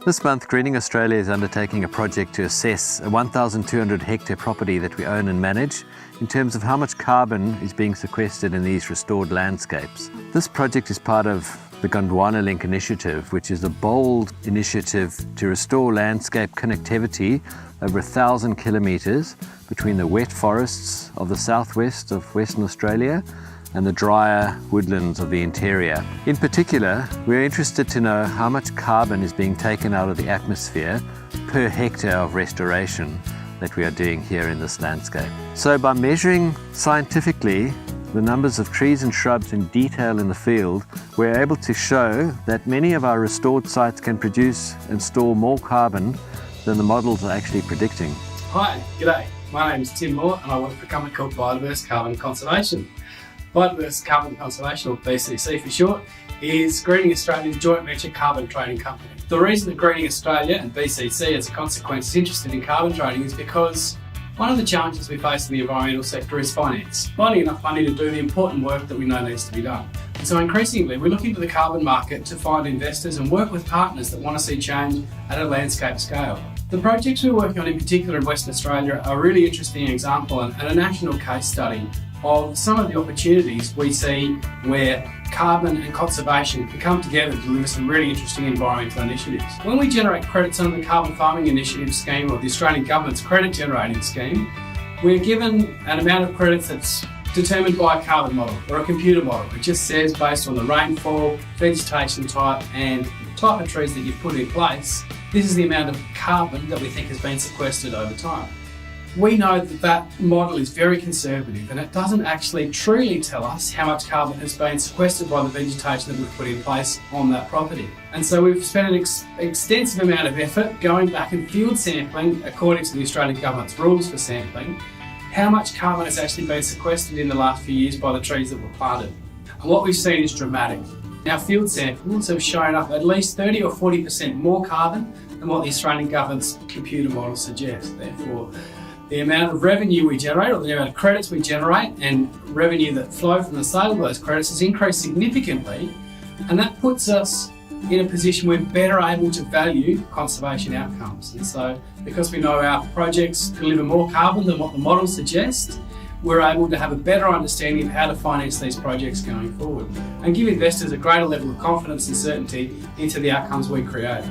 This month, Greening Australia is undertaking a project to assess a 1,200 hectare property that we own and manage in terms of how much carbon is being sequestered in these restored landscapes. This project is part of the Gondwana Link initiative, which is a bold initiative to restore landscape connectivity over 1,000 kilometres between the wet forests of the southwest of Western Australia and the drier woodlands of the interior. In particular, we're interested to know how much carbon is being taken out of the atmosphere per hectare of restoration that we are doing here in this landscape. So by measuring scientifically the numbers of trees and shrubs in detail in the field, we're able to show that many of our restored sites can produce and store more carbon than the models are actually predicting. Hi, g'day. My name is Tim Moore and I work for a company called Biodiverse Carbon Conservation. Biodiverse Carbon Conservation, or BCC for short, is Greening Australia's joint venture carbon trading company. The reason that Greening Australia and BCC as a consequence is interested in carbon trading is because one of the challenges we face in the environmental sector is finance. Finding enough money to do the important work that we know needs to be done. And so increasingly we're looking to the carbon market to find investors and work with partners that want to see change at a landscape scale. The projects we're working on in particular in Western Australia are a really interesting example and a national case study of some of the opportunities we see where carbon and conservation can come together to deliver some really interesting environmental initiatives. When we generate credits under the Carbon Farming Initiative scheme or the Australian Government's credit generating scheme, we're given an amount of credits that's determined by a carbon model or a computer model. It just says based on the rainfall, vegetation type and the type of trees that you've put in place, this is the amount of carbon that we think has been sequestered over time. We know that that model is very conservative and it doesn't actually truly tell us how much carbon has been sequestered by the vegetation that we've put in place on that property. And so we've spent an extensive amount of effort going back and field sampling, according to the Australian Government's rules for sampling, how much carbon has actually been sequestered in the last few years by the trees that were planted. And what we've seen is dramatic. Our field samples have shown up at least 30 or 40% more carbon than what the Australian Government's computer model suggests. Therefore, the amount of revenue we generate, or the amount of credits we generate, and revenue that flow from the sale of those credits has increased significantly, and that puts us in a position where we're better able to value conservation outcomes. And so, because we know our projects deliver more carbon than what the models suggest, we're able to have a better understanding of how to finance these projects going forward and give investors a greater level of confidence and certainty into the outcomes we create.